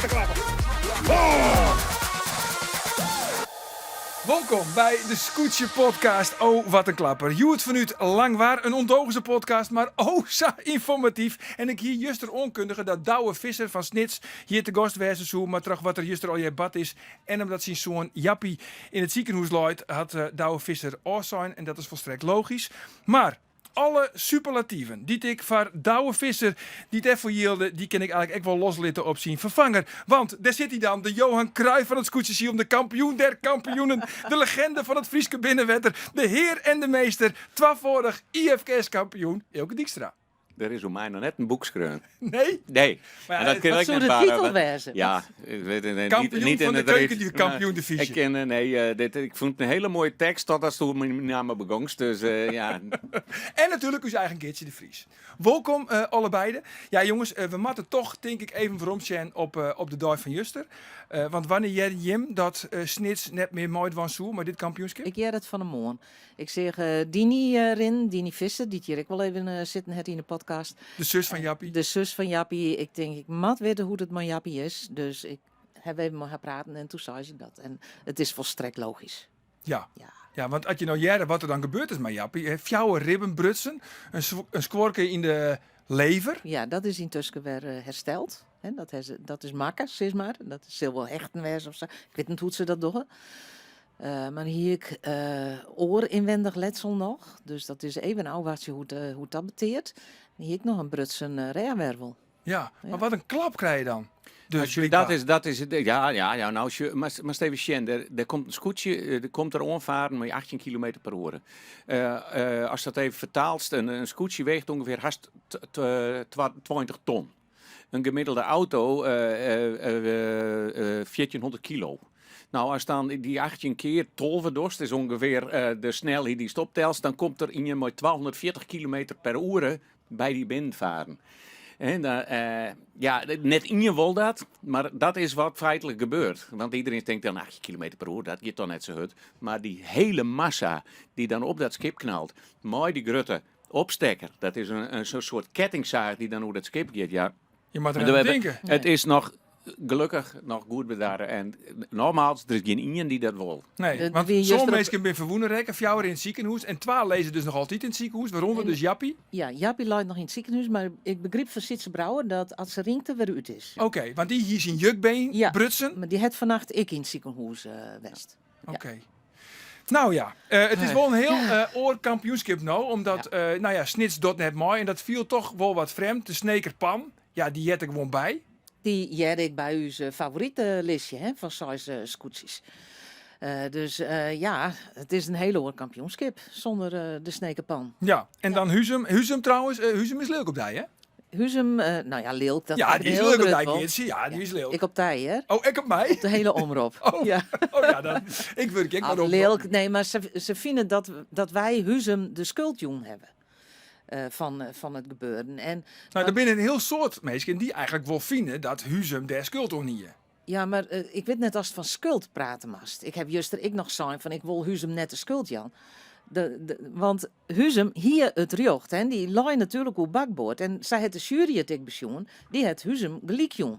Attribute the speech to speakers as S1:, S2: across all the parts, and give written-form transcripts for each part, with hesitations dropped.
S1: wat een klapper. Oh! Welkom bij de Scootje podcast. Oh, wat een klapper. Joert vanuit Langwaar, een ondogense podcast, maar oh, zo informatief. En ik hier juster onkundige dat Douwe Visser van Snits hier te gast wezen zou, maar terug wat er juster al je bad is. En omdat zijn zoon Jappie in het ziekenhuis ligt, had Douwe Visser oor zijn en dat is volstrekt logisch. Maar alle superlatieven die ik voor Douwe Visser die het even hielde, die kan ik eigenlijk ook wel loslitten op zijn vervanger. Want daar zit hij dan, de Johan Cruijff van het Scootjesiel, de kampioen der kampioenen, de legende van het Frieske binnenwetter, de heer en de meester, twaalfvoudig IFKS-kampioen, Elke Dijkstra.
S2: Er is om mij nog net een boek schreeuwen.
S1: Nee?
S2: Nee.
S1: Maar
S2: En dat kan
S3: Wat
S2: ik
S3: zou
S2: net
S3: de
S2: baren,
S3: titel
S2: want-
S3: wezen?
S2: Ja, ik weet het niet.
S1: Kampioen
S2: niet
S1: van
S2: in
S1: de
S2: het reeds.
S1: keukenkampioen-divisie.
S2: Ik vond het een hele mooie tekst totdat ze mijn naam begongst. Dus ja,
S1: En natuurlijk uw eigen Geertje de Vries. Welkom allebei. Ja jongens, we moeten toch denk ik even vooromzien op de dag van Juster. Want wanneer jij Jim dat Snits net meer mooi was zo, maar dit kampioenschap?
S3: Ik jij het van een moon. Ik zeg Dini Visser, die hier ik wel even zitten het in de podcast.
S1: De zus van Jappie.
S3: De zus van Jappie. Ik denk, ik moet weten hoe het met Jappie is. Dus ik heb even met haar praten en toen zei ze dat. En het is volstrekt logisch.
S1: Ja.
S3: Ja.
S1: Ja, want als je nou jaren wat er dan gebeurd is met Jappie, fjouwe ribben brutsen, een squorke in de lever.
S3: Ja, dat is intussen weer hersteld. Hè, dat is makkelijk, zeg maar. Dat is wel hechten wezen of zo. Ik weet niet hoe ze dat doen. Maar hier ik oorinwendig letsel nog. Dus dat is even ouwaartje hoe dat beteert. En hier ik nog een brutsen reawervel.
S1: Ja, maar
S3: Ja.
S1: wat een klap krijg je dan. Dus
S2: als je,
S1: blijkbaar.
S2: dat is het. Ja, nou, maar Steven Sjen, er komt een scootje, er komt er onvaren met 18 km per uur. Als dat even vertaalt, een scootje weegt ongeveer haast 20 ton. Een gemiddelde auto 1400 kilo. Nou, als dan die 18 keer tolverdost is ongeveer de snelheid die stoptelt, dan komt er in je maar 1240 km per uur bij die binnenvaren. En, ja, net in je wil dat, maar dat is wat feitelijk gebeurt. Want iedereen denkt dan 18 km per uur, dat gaat dan net zo goed. Maar die hele massa die dan op dat schip knalt, mooi die grote opstekker, dat is een soort kettingzaag die dan over dat schip gaat, ja.
S1: Je moet er
S2: We
S1: aan
S2: hebben-
S1: denken.
S2: Het is nog gelukkig nog goed bedaren. En nogmaals, er is geen iemand die dat wil.
S1: Nee,
S3: De-
S1: want
S3: wie
S1: zo'n
S3: juster op-
S1: mensen ben verwoenen rekken, fjouwer in het ziekenhuis en 12 lezen dus nog altijd in het ziekenhuis, waaronder
S3: En-
S1: dus Jappie.
S3: Ja, Jappie lijkt nog in het ziekenhuis. Maar ik begreep van Sitse Brouwer dat als ze rinkte weer uit is.
S1: Oké, want die hier zijn jukbeen
S3: Ja.
S1: brutsen.
S3: Maar die had vannacht ik in het ziekenhuis West.
S1: Oké. Nou ja, het is wel een heel oor kampioenschap nou, omdat nou ja, Snits doet net mooi en dat viel toch wel wat vreemd. De snekerpan, ja, die jet ik gewoon bij.
S3: Die jij ik bij uw favoriete listje hè, van 6 scootjes. Dus ja, het is een hele hoor kampioenschap zonder de snekerpan.
S1: Ja, en dan Huzum. Huzum trouwens, Huzum is leuk op die, hè?
S3: Huzum, nou ja, Leelk. Dat
S1: Ja,
S3: gaat
S1: die is
S3: heel
S1: leuk op
S3: druk
S1: die,
S3: wel.
S1: Geertje. Ja, die is leuk.
S3: Ik op tij, hè?
S1: Oh, ik op mij?
S3: De hele omroep.
S1: Oh,
S3: Ja.
S1: oh ja, dan, ik wil ik maar op.
S3: Leelk, nee, maar ze vinden dat wij Huzum de schuldjoen hebben. Van het gebeuren. En
S1: Nou, er binnen een heel soort mensen die eigenlijk wel vinden dat Huzum der schuld toch niet is.
S3: ja, maar ik weet net als het van schuld praten mast. Ik heb juist ik nog zijn van ik wil Huzum net de schuld, Jan. Want Huzum hier het riocht, hè, die lag natuurlijk op bakboord. En zij het de jury het ik besjoen, die het Huzum gelijk jong.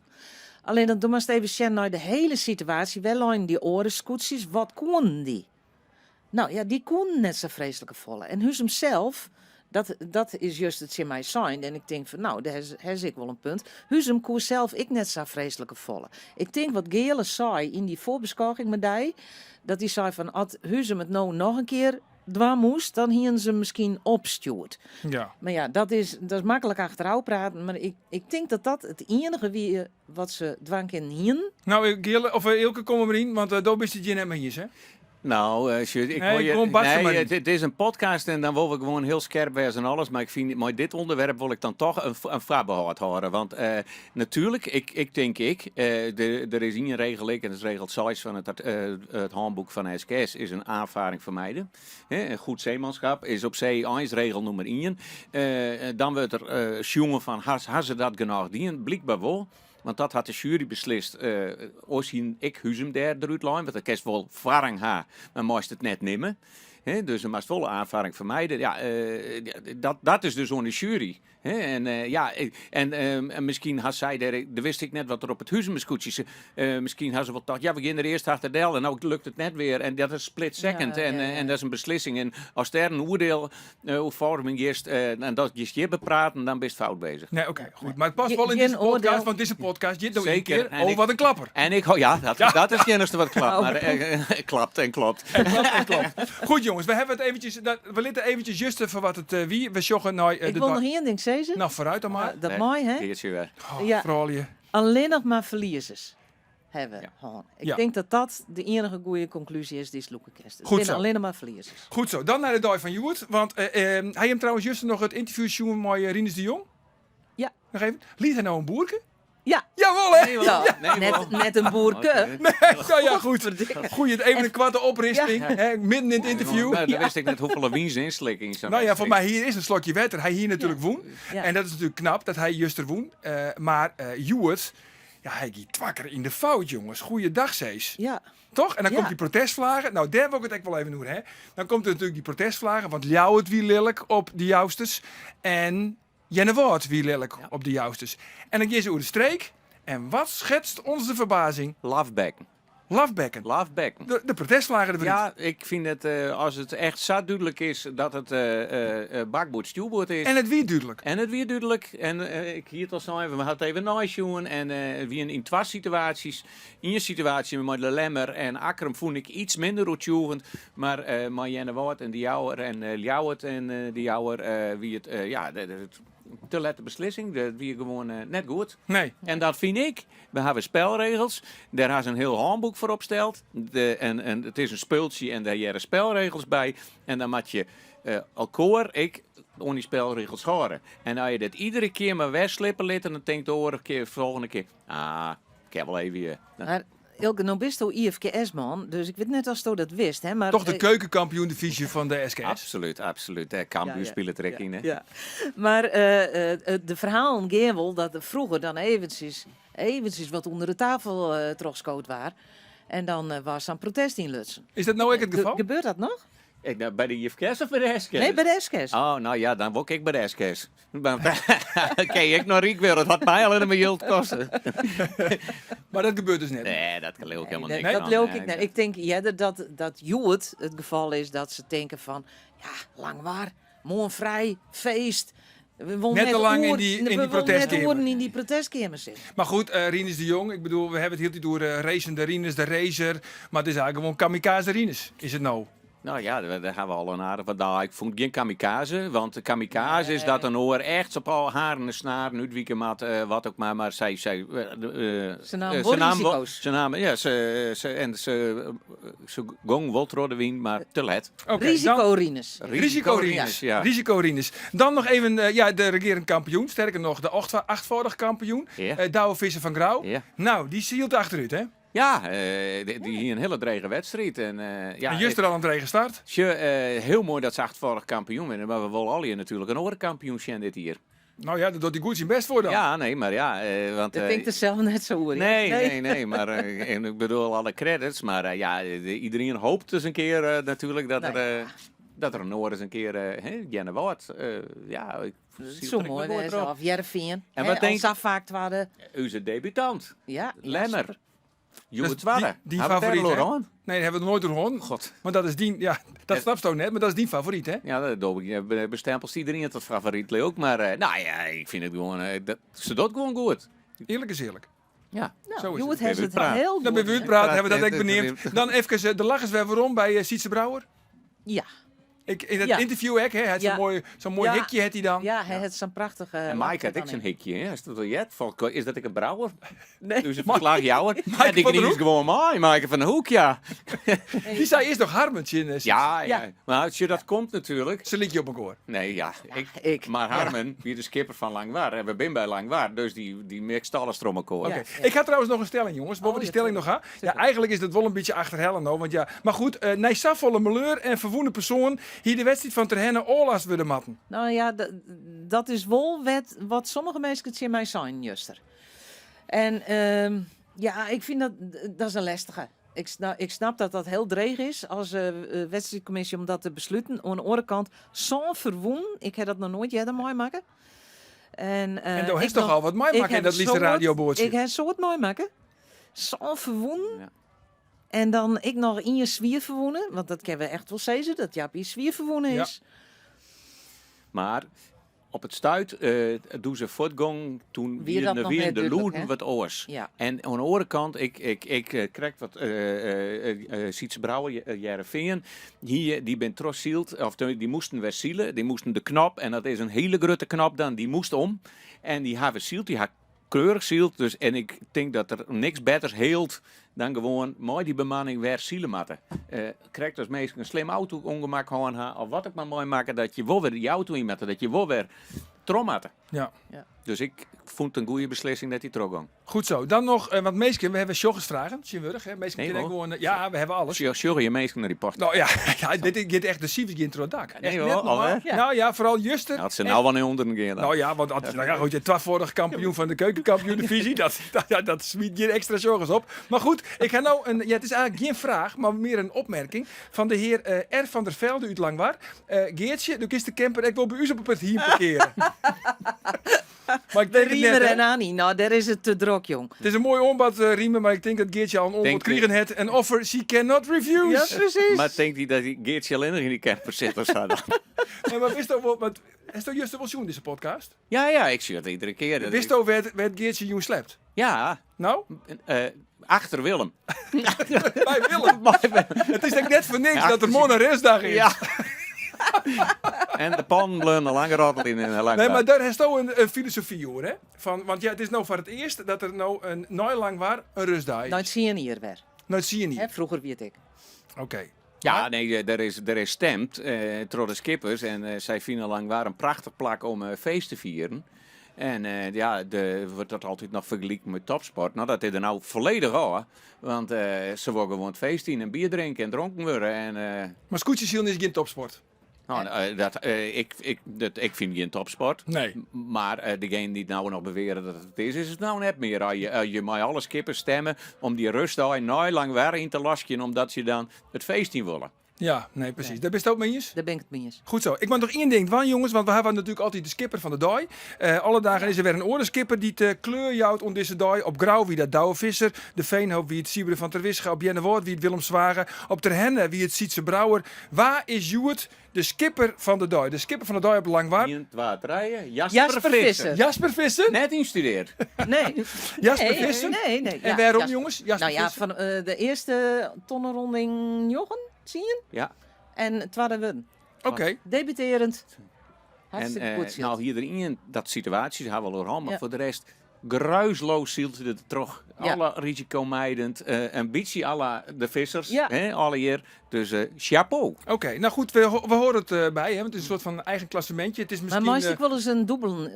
S3: Alleen dan moest even zien naar de hele situatie. Wel laan die oren scootjes, wat konden die? Nou ja, die konden net zo vreselijke volle. En Huzum zelf, dat is juist het in mij zijn. En ik denk van, nou, daar is ik wel een punt. Huzum koer zelf ik net zo vreselijke volle. Ik denk wat Geerle zei in die voorbeschouwing met die, dat hij zei van, als Huzum het nou nog een keer dwaan moest, dan hien ze misschien opstuurt.
S1: Ja.
S3: Maar ja, dat is makkelijk achteraf praten. Maar ik denk dat dat het enige wie wat ze dwang kunnen hien.
S1: Nou, Gille, of Ilke, kom er maar in, want daar is het je net mee eens, hè?
S2: Nou, ik
S1: Nee,
S2: wil
S1: gewoon barsten maar niet.
S2: het is een podcast en dan wil ik gewoon heel scherp wezen en alles. Maar ik vind, met dit onderwerp wil ik dan toch een vraagbehoud houden. Want natuurlijk, ik denk er is een regel, en dat is regel 6 van het handboek van SKS, is een aanvaring vermijden. Een goed zeemanschap is op zee 1 regel nummer 1. Dan wordt er jongen van, has ze dat genoeg dien? Blijkbaar wel. Want dat had de jury beslist. Als ik Huzum daar eruit lijn, want dat kerst wel verwarring ha, maar moest het net nemen. Hè? Dus er moest volle aanvaring vermijden. Ja, dat is dus zo'n jury. Hè? En misschien had zij, daar wist ik net wat er op het Huizenbescootje misschien had ze wel gedacht, ja, we gaan er eerst achter de en nou lukt het net weer. En dat is split second.
S3: Ja, ja.
S2: En dat is een beslissing. En als er een oordeel of vorming is, en dat je bepraten, dan ben je fout bezig.
S1: Nee, oké, goed. Maar het past
S3: Geen
S1: wel in deze podcast,
S3: oordeel.
S1: want deze podcast, je doet een
S2: Zeker.
S1: keer,
S2: En
S1: wat een klapper.
S2: En ik, dat is het enige wat klapt. Maar klapt en klopt.
S1: Klopt. Goed jongens, we hebben het eventjes, we litten eventjes juisten voor wat het wie. We joggen naar
S3: Ik wil nog één ding zeggen.
S1: Nou, vooruit dan maar.
S3: Dat mooi, hè?
S2: Keertje weer.
S3: Ja.
S1: Vooral je.
S3: Alleen nog maar verliezers hebben.
S2: Ja.
S3: Gewoon. Ik
S1: Ja.
S3: denk dat dat de enige goede conclusie is die Sloekenkest. Het
S1: Goed
S3: zijn
S1: zo.
S3: alleen nog maar verliezers.
S1: Goed zo, dan naar de dag van Joert. Want hij heeft trouwens juist nog het interview zien met Rinus de Jong.
S3: Ja.
S1: Nog even. Liet hij nou een boerke?
S3: Ja,
S1: Jawel hè?
S2: Nee,
S3: ja.
S2: nee, wel.
S3: net een boerke.
S2: Oké.
S1: Ja, ja, goed. Goed, even een kwarte oprichting. Hè, midden in het interview.
S2: Maar dan wist ik net hoeveel wiens inslikking is.
S1: Nou ja, voor mij hier is een slokje wetter. Hij hier natuurlijk woon.
S3: Ja.
S1: En dat is natuurlijk knap dat hij juist er woon. Maar Joert, ja, hij gaat twakker in de fout, jongens. Goeiedag, Cees.
S3: Ja.
S1: Toch? En dan
S3: Ja.
S1: komt die protestvlagen. Nou, daar wil ik het echt wel even doen, hè. Dan komt er natuurlijk die protestvlagen. Want Ljouw het wie lelijk op de joustes. En Jenne Woord wie lelijk op de joustes. En dan gaan ze over de streek. En wat schetst ons de verbazing?
S2: Lovebacken.
S1: Lafbekken.
S2: Lovebacken.
S1: De protestvlagen erbij.
S2: Ja, ik vind het, als het echt zo duidelijk is dat het bakboord stuurboord is.
S1: En het wie duidelijk.
S2: En het weer duidelijk. En ik hier het al zo even, we hadden even naisjoen. En wie in twee situaties. In je situatie met de Lemmer en Akram vond ik iets minder routjoevend. Maar Marianne Woord en die Jouwer en Ljouwert en die Jouwer, wie het, te lette beslissing. Dat wie gewoon net goed.
S1: Nee.
S2: En dat vind ik. We hebben spelregels. Daar is een heel handboek voor opgesteld. En het is een speeltje en daar jaren spelregels bij. En dan moet je ik om die spelregels horen. En als je dat iedere keer maar wegslippen liet, dan denkt de volgende keer, ik heb wel even...
S3: Maar Ilke, nou bist u IFKS-man, dus ik weet net als je dat wist. Hè, maar,
S1: Toch de keukenkampioen divisie van de SKS.
S2: Absoluut. Kampioen spelen trek in, hè.
S3: Ja. Maar de verhaal ging wel dat er vroeger dan eventjes wat onder de tafel teruggescoot waren. En dan was er een protest in Lutsen.
S1: Is dat nou ook het geval?
S3: Gebeurt dat nog?
S2: Bij de IFKS of bij de SKS?
S3: Nee, bij de SKS.
S2: Oh, nou ja, dan word ik bij de SKS. Oké, ik nog riek weer. Dat had mij alleen maar geld kosten.
S1: Maar dat gebeurt dus net.
S2: Nee, dat kan ook helemaal
S3: Nee,
S2: niks
S3: dat
S2: van.
S3: leuk ik net. Ik denk dat Joet het geval is dat ze denken van, ja, lang waar, mooi vrij, feest. We willen
S1: Net te lang in
S3: oer-
S1: die
S3: we willen
S1: protestkamer.
S3: net oren in die protestkamer zitten.
S1: Maar goed, Rinus de Jong. Ik bedoel, we hebben het heel door racende Rinus, de racer. Maar het is eigenlijk gewoon kamikaze Rinus. Is het nou?
S2: Nou ja, daar gaan we al een aardig wat. Nou, ik vond geen kamikaze. Want de kamikaze is dat een oor echt op al haren en snaren, uitwieken mat, wat ook maar. Maar zij
S3: Ze namen wel risico's.
S2: Ze namen, ja, ze gong wel trode wien, maar te let.
S1: Oké,
S3: Risico, Rinus.
S1: Risico Rinus. Risico Rinus. Dan nog even de regerend kampioen. Sterker nog, de achtvoudig kampioen.
S2: Ja.
S1: Douwe Visser van Grauw.
S2: Ja.
S1: Nou, die zielt achteruit, hè?
S2: Ja, die hier een hele drege wedstrijd. En,
S1: En juist er al aan het regen start.
S2: heel mooi dat ze achtvoudig kampioen werden. Maar we willen al hier natuurlijk een andere kampioen zijn dit hier.
S1: Nou ja, dat doet hij goed zijn best voor dan.
S2: Ja, nee, maar ja. Want,
S3: Dat denk ik er zelf net zo over.
S2: Nee, maar en ik bedoel alle credits. Maar iedereen hoopt dus een keer natuurlijk dat, dat er een oor eens een keer Jenne wordt. Ik zie
S3: Zo
S2: het er
S3: mooi,
S2: mooi
S3: wij
S2: erop.
S3: zelf, Jervin.
S2: En wat denk-
S3: Als vaak waren.
S2: Onze debutant,
S3: Ja,
S2: Lemmer.
S3: super.
S2: Joet
S1: Dus
S2: Zwarre.
S1: die
S2: Hebben we het
S1: favoriet,
S2: er
S1: hè?
S2: al aan?
S1: Nee, dat hebben we nog nooit gehoord.
S2: God.
S1: Maar dat is die, ja, dat snap je ook net, maar dat is die favoriet, hè?
S2: Ja, dat doe ik. Bestempelt iedereen tot favoriet leuk. Maar nou ja, ik vind het gewoon. Ze doet gewoon goed.
S1: Eerlijk is eerlijk.
S2: Ja.
S1: Zo is
S3: Nou, Joet
S1: het.
S3: heeft het
S2: praat.
S3: heel goed.
S1: Dan ben we
S3: hè?
S1: uitpraten, hebben we dat
S2: Ja,
S1: echt benieuwd. Dan even de lachers weer waarom bij Sietse Brouwer.
S3: Ja,
S1: In het
S3: Ja.
S1: interview, hè, hij had
S3: Ja.
S1: zo'n mooi
S3: Ja.
S1: hekje had hij dan.
S3: ja, hij heeft zo'n prachtige.
S2: En Mike had ik zijn hikje. Hè? Is dat al jet? Is dat ik een brouwer?
S3: Nee.
S2: Dus het verslag jouwer.
S1: Mike
S2: Ja, die
S1: van der
S2: is
S1: Hoek?
S2: gewoon mooi. Mike van de Hoek, ja.
S1: Die zei eerst nog Harmentje in.
S2: Ja.
S3: Ja.
S2: Maar als je dat komt natuurlijk.
S1: Ze liet je op een koor.
S2: Nee, ja.
S3: ik.
S2: Maar
S3: Ja.
S2: Harmen, wie de skipper van Langwaar. En we zijn bij Langwaar. Dus die mixt alles erom elkaar.
S3: Ja.
S1: Oké. Ik ga trouwens nog een stelling, jongens. Boven
S3: Oh,
S1: die
S3: ja,
S1: stelling nog gaan. Ja, eigenlijk is dat wel een beetje achterhellen nou. Want ja, maar goed, Nijsafvolle Meleur en verwoende persoon hier de wedstrijd van Terhenne oorlast willen matten.
S3: Nou ja, dat is wel wat sommige mensen het in mij zijn, juster. En ja, ik vind dat is een lastige. Ik snap dat dat heel dreig is als wedstrijdcommissie om dat te besluiten. Aan de andere kant, zo'n verwoen. Ik heb dat nog nooit eerder mooi maken. En
S1: daar is toch al wat mooi maken in dat liefste radioboordje.
S3: Ik heb zo het mooi maken. Zo'n verwoen.
S2: Ja.
S3: En dan ik nog in je zwier verwoenen. Want dat kunnen we echt wel zeggen, dat Jaapie zwier verwoenen is.
S2: Maar op het stuit doen ze voortgang toen
S3: Wie dat nog
S2: weer
S3: net
S2: de
S3: duidelijk,
S2: loeden
S3: hè?
S2: wat oors.
S3: Ja.
S2: En aan de andere kant, ik krijg wat Sietse Brouwer, Jereveen. Hier, die ben trossield, of die moesten weer zielen. Die moesten de knop, en dat is een hele grote knop dan, die moest om. En die hebben zield, die had kleurig zield. Dus, en ik denk dat er niks beters heelt dan gewoon mooi die bemanning weer zielen matten. Krijgt dus meestal een slim auto ongemak gewoon, of wat ik maar mooi maken, dat je wel weer die auto in matten, dat je wel weer trommatten.
S1: Ja.
S2: Dus ik vond het een goede beslissing dat hij terugkwam.
S1: Goed zo. Dan nog, want meestal, we hebben sjoggesvragen. Zinwurdig, hè? Meestal
S2: Nee,
S1: kunnen
S2: hoor.
S1: gewoon, ja, we hebben alles.
S2: Sorry, je meestal naar die post.
S1: Nou ja, dit gaat echt de civisch intro het dak.
S2: Nee,
S1: Echt
S2: hoor,
S1: net normaal.
S2: alweer?
S3: Ja.
S1: Nou ja, vooral Juster.
S2: Dat ze nou wel niet onder een keer dan.
S1: Nou ja, want goed, je 12-vorig kampioen van de keukenkampioen-divisie. dat smiet je extra zorgen op. Maar goed, ik ga nou het is eigenlijk geen vraag, maar meer een opmerking van de heer R. van der Velde uit Langwaar. Geertje, du kist de camper ik wil bij u op het hier parkeren. Maar ik denk het
S3: Riemer
S1: net, hè.
S3: en Annie, nou daar is het te druk, jong.
S1: Het is een mooi ombad, Riemen, maar ik denk dat Geertje al een ombad
S2: Denk je-
S1: krijgen heeft. En offer she cannot refuse.
S3: Ja, precies.
S2: Maar denkt hij dat die Geertje alleen nog in die camper zit of zo dan?
S1: Nee, maar wist je wel, is toch juist wel zoen deze podcast?
S2: Ja, ik zie het iedere keer. Dat
S1: Wist
S2: ik-
S1: je waar het Geertje jong slept?
S2: Ja,
S1: Nou,
S2: achter Willem.
S1: bij Willem. Het is denk net voor niks
S2: Ja,
S1: dat er morgen een restdag is.
S2: Ja. En de pan bleun een lange roddel in een lange
S1: Nee, maar daar heeft ook een filosofie hoor, hè? Want ja, het is nou voor het eerst dat er nou een nooit lang waar een rustdag is.
S3: Nou, het zie je hier weer.
S1: Nou, dat zie je niet.
S3: Hè, vroeger weet ik.
S1: Oké.
S2: Ja, nee, er is stemt door de skippers. En zij vinden lang waar een prachtig plak om feest te vieren. En wordt dat altijd nog vergeleken met topsport. Nou, dat is er nou volledig al. Want ze worden gewoon het feest in en bier drinken en dronken worden. En,
S1: Maar scootjesielen is geen topsport.
S2: ik vind geen topsport.
S1: Nee.
S2: Maar degene die nou nog beweren dat het is het nou net meer. Als je met alle skippers stemmen om die rustdag nou lang weer in te lasken, omdat ze dan het feest in willen.
S1: Ja, nee, precies. Daar ben je het ook mee eens?
S3: Daar ben ik het mee eens.
S1: Goed zo. Ik moet nog één ding van jongens, want we hebben natuurlijk altijd de skipper van de dag. Alle dagen is er weer een orenskipper die te kleur jouwt om deze dag. Op Grauw wie dat Douwe Visser, de Veenhoop wie het Sieberen van ter Wische, op Jennewoord wie het Willem Zwagen, op Ter Henne wie het Sietse Brouwer. Waar is Joert, de skipper van de dag? De skipper van de dag op Langwaard.
S2: 1, 2, 3.
S3: Jasper Visser.
S1: Jasper Visser?
S2: Net instudeerd.
S3: Nee.
S1: Jasper
S3: nee,
S1: Visser?
S3: nee.
S1: En
S3: Ja,
S1: waarom
S3: Jasper.
S1: jongens? Jasper
S3: Nou ja,
S1: Visser?
S3: van de eerste tonnenronding Jochen, zie je?
S2: Ja.
S3: En het tweede win.
S1: Oké.
S3: Debuterend.
S2: En
S3: Hartstikke goed, Siels.
S2: nou, hierin dat situaties hebben we al, maar
S3: Ja.
S2: voor de rest geruisloos zielt ze het terug.
S3: Ja.
S2: Alle risicomijdend, een beetje à la de vissers,
S3: Ja.
S2: hè, alle hier. Dus chapeau.
S1: Oké, nou goed, we horen het bij, hè, want het is een soort van eigen klassementje. Het is
S3: Maar
S1: misschien...
S3: meestal wel eens een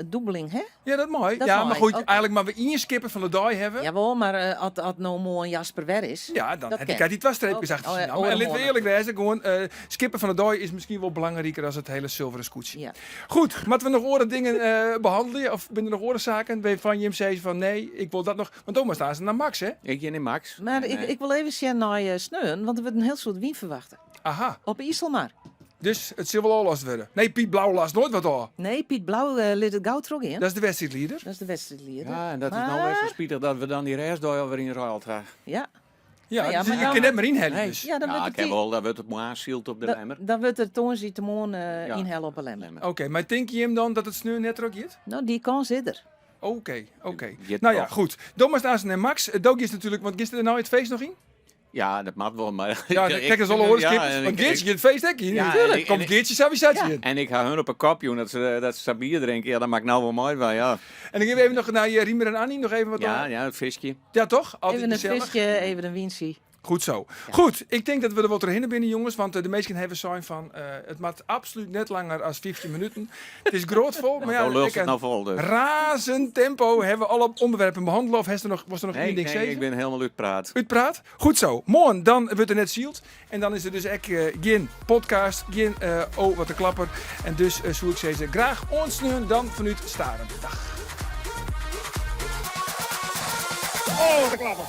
S3: dubbeling, hè?
S1: ja, dat mooi.
S3: Dat
S1: Ja,
S3: mooi,
S1: maar goed,
S3: oké.
S1: eigenlijk maar we één skipper van de dag hebben.
S3: Jawel, maar als nou mooi een Jasper weg is.
S1: Ja, dan
S3: Dat
S1: heb
S3: ken.
S1: ik die twee streepjes
S3: Oh,
S1: achter
S3: oh,
S1: zien.
S3: ja,
S1: Nou, en
S3: oh,
S1: laten we
S3: oh,
S1: eerlijk wezen, gewoon skipper van de dag is misschien wel belangrijker dan het hele zilveren scootje.
S3: Ja.
S1: Goed, moeten we nog oren dingen behandelen? Of ben er nog orenzaken waarvan je hem zei van nee, ik wil dat nog. Want Thomas staan ze naar Max, hè?
S2: Ik en Max.
S3: Maar
S2: En,
S3: ik wil even zien naar Sneun, want er wordt een heel soort wien verwachten.
S1: Aha,
S3: Op IJsselmar.
S1: dus het zal wel al last worden. Nee, Piet Blauw last nooit wat al.
S3: Nee, Piet Blauw liet het gauw terug in.
S1: Dat is de wedstrijdleider.
S3: Dat is de wedstrijdleider.
S2: Ja, en dat is
S3: Maar-
S2: nou weer zo spietig dat we dan die restdag alweer in ruil gaan.
S3: Ja,
S1: Ja,
S3: ja,
S1: dus
S3: maar
S1: je
S3: dan-
S1: kan net maar inhellen
S2: Nee.
S1: dus.
S3: ja dan
S2: Ja,
S3: wordt
S2: ik
S3: het
S2: heb wel, dat wordt het mooi aanzield op de lemmer.
S3: dan wordt er toonzie te moon inhellen op een lemmer.
S2: Lemmer.
S1: Oké, maar denk je hem dan dat het sneu net er ook is?
S3: Nou, die kans zit er.
S1: Oké.
S2: Je
S1: Nou ja,
S2: toch.
S1: goed. Thomas Dazen en Max. Dogi is natuurlijk, want gisteren nou het feest nog in?
S2: Ja, dat mag wel, maar...
S1: Ja, kijk eens alle orenskippers.
S2: en
S1: Want
S2: ik-
S1: Geertje, het feest hè?
S2: Ja,
S1: Natuurlijk.
S2: en ik-
S1: Komt
S2: en-
S1: Geertje Savisatje
S3: Ja.
S1: in.
S2: En ik ga hun op een kopje dat ze bier drinken. Ja, dat maakt nou wel mooi van, ja.
S1: En dan geven we even nog naar Riemer en Annie nog even wat
S2: Ja,
S1: aan.
S2: ja, het visje.
S1: Ja, toch? Altijd
S3: Even een
S1: gezellig.
S3: visje, even een winsie.
S1: Goed zo. Goed, ik denk dat we er wat doorheen binnen, jongens. Want de meesten hebben zijn van... het maakt absoluut net langer dan 15 minuten. Het is grootvol, maar ja...
S2: Zo lult
S1: ik
S2: het nou vol dus.
S1: razend tempo hebben we alle onderwerpen behandeld. Of was er nog één ding
S2: Nee,
S1: zeven?
S2: ik ben helemaal uitpraat.
S1: Uitpraat? Goed zo. Morgen, dan wordt er net zield. En dan is er dus echt geen podcast, geen oh, wat een klapper. En dus zou ik zeggen, graag ons nu dan vanuit Staren. Dag. Oh, wat een klapper.